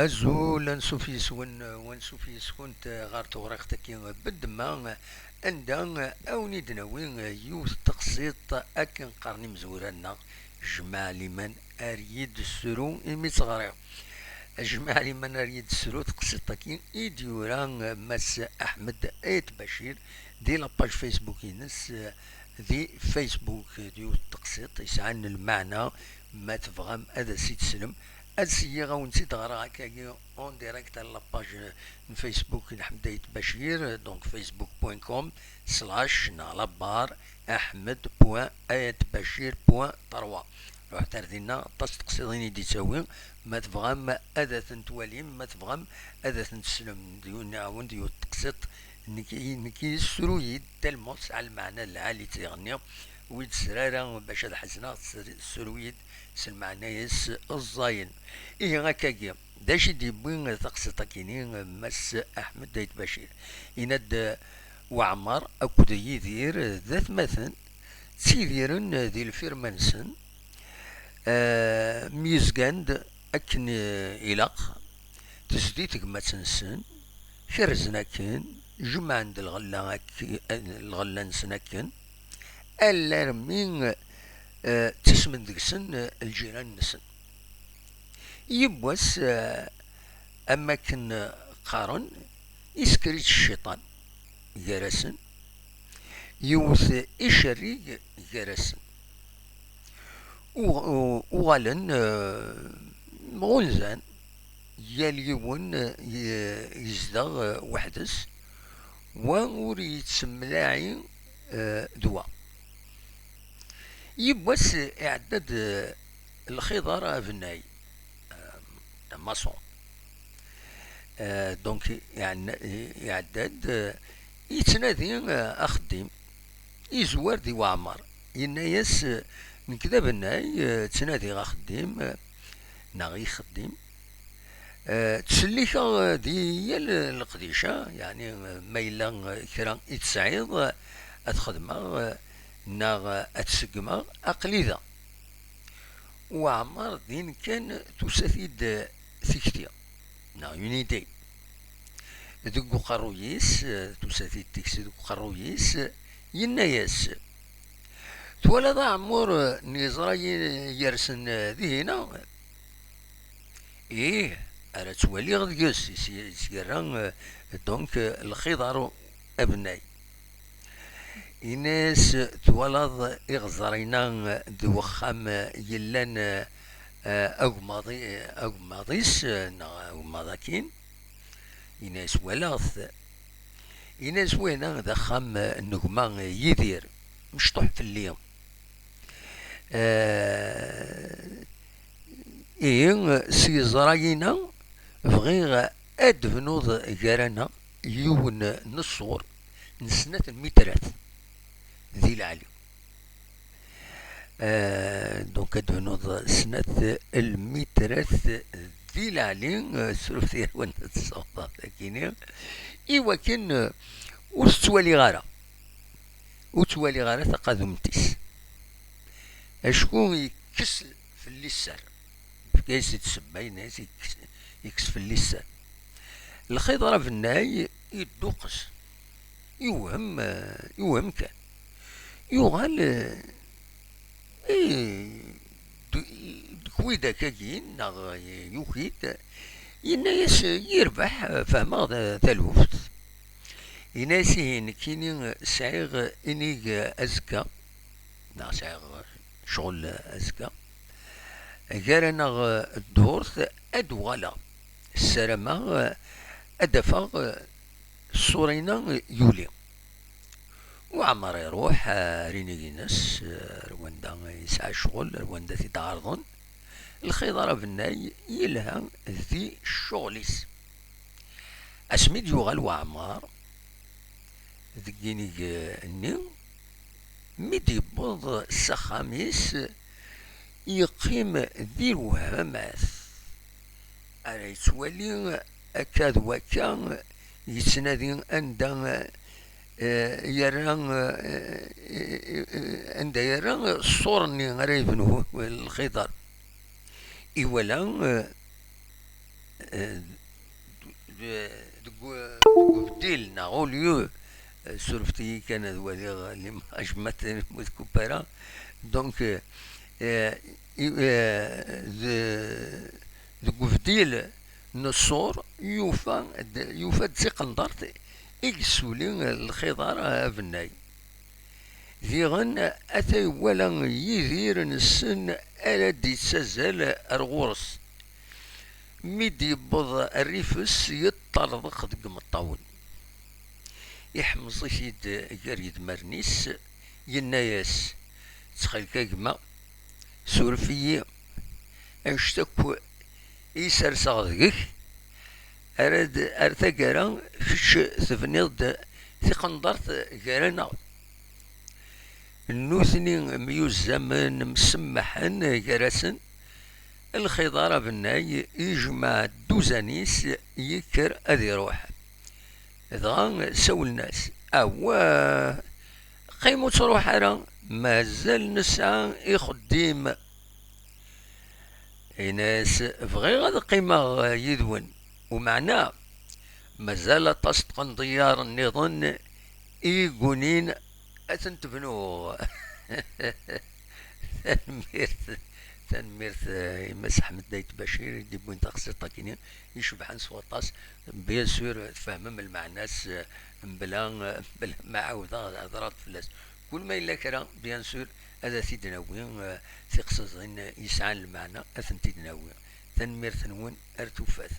أزول ونسوف يسون غار تغرقتك بالدماغ عندها أوني دناوين يوث تقسيط أكن قرني مزورانا جمع لمن أريد السرو إمي صغير جمع لمن أريد السرو تقسيط كين إيديوران مس أحمد أيت بشير دي لاباج فيسبوك ينس دي فيسبوك ديو التقسيط يسعن المعنى ما تفغم هذا سيت سلم أدسي غاونتي تغرا هكاكي اون ديريكت على لاباج فيسبوك نحمد بشير دونك فيسبوك بوين كوم سلاش نالبار احمد بوان ايت بشير بوان طروا روح تردينا طاس تقصيدين دي تساوي ما تفغم اذا تنتواليم ما تفغم اذا تنتسلم ديو نعاون ديو تقسيط نكي السرويد تلموس على المعنى العالي تيغني ويد سرارة باش هاد حزنا السرويد سلمعنا يس الزاين إيه هكاكي داش دي بوين تقسيطا كيني مس أحمد دايت بشير يند وعمر أكد يدير ذات مثلا تيديرن ذي الفيرمانسن ميزقاند أكن إلاق تسديت ما تنسن كرزنا كن جمع عند الغلا نسنا ألا من تسمن دقسن الجيران نسن يبوس أماكن قارن يسكريت الشيطان جرسن يوث إشري جرسن وغالن مغنزان ياليون يزدغ وحدس ووري يتسملاعي دواء يبوس إعداد الخضار فناي ماسون دونك يعني يعداد يتنادي أخدم يزوار دي وعمر ينايس نكذا بناي تنادي أخدم ناغي خدم تسليك دي القديشة يعني ميلا كرا يتسعيد أتخدم ناغ أتسقما أقليدا وعمر دين كان تستفيد ثيكتيا نا يونيتي دقو قرويس تستفيد تكسي دقو قرويس ينايس تولا ضا عمور نيزراي يرسن ذهنا إيه أرى تولي غد يس يسيران دونك الخضار أبناي إناس تولد إغزرينا دوخام يلان أغماضيس أغماضاكين إناس ولاث إناس وينا دخام النغمان يدير مشطح في اليوم إيه سيزراينا بغيغ أدفنوض جارنا يون نصور نسنة المترات ذي العلي دونك أدفنوض سنة المترات ذي العلي سرفتير وانا تصوضا لكن إيوا كان وستوالي غارة وتوالي غارة تقادمتيس أشكون يكسل في اللسان كيس يتسبى ناس يكس في اللسان الخضرة في النهاية يدوقس يوهم كان يغال كويدا كاكين ناغ يوكيد ينايس يربح فهما تلوفت يناسي كيني سعيغ إنيغ أزكا نا سعيغ شغل أزكا جارنا الدورث أدوالا السلامة أدفع صورينا يولي وعمر يروح رينيجينس رواندا يسعى شغل رواندا تتعرضن الخضرة بالناي يلها ذي الشغليس أسميد يغال وعمار ذكيني النيو ميدي بوض السخاميس يقيم ذي الوهامات أنا يتولي أكاد وكان يتنادي عند يران عند يران الصورني غريبنو الخضر إولا دو بديل ناغوليو سورفتي كان ذوالي اللي ما اجمت كوبارا دونك دو بديل نصور يوفا تسقندرت إكسولين الخضار بناي ذيغن أتي ولا يدير نسن ألا دي تسازل الغرس ميدي بض الريفس يطرضق دق مطاون يحمص يد قريد مرنيس يناياس تخيل كاكما سورفيي انشتكو يسر صغدك أرد أرتا قرا فيش تفنيض تقندرت قرانا النوثني ميوز زمن مسمحن قراسن الخضارة بناي يجمع دوزانيس يكر أذي يروح ضغان سول الناس أوا قيمو تروح راه مازال نسعى يخدم ناس بغي غاد قيمة يدون ومعناه مازال تصدقن ديار النظن إيقونين أتنتبنو تنميرت تنميرت يمسح من دايت بشير يديبون تقسيطة كينين يشبحن سواطاس بيان سور تفهمم المعناس بلا معاودة هضرات فلاس كل ما إلا كرا بيان سور هذا تيدناوي تقصص يسعى المعنى أثن تيدناوي تنميرت نون أرتوفات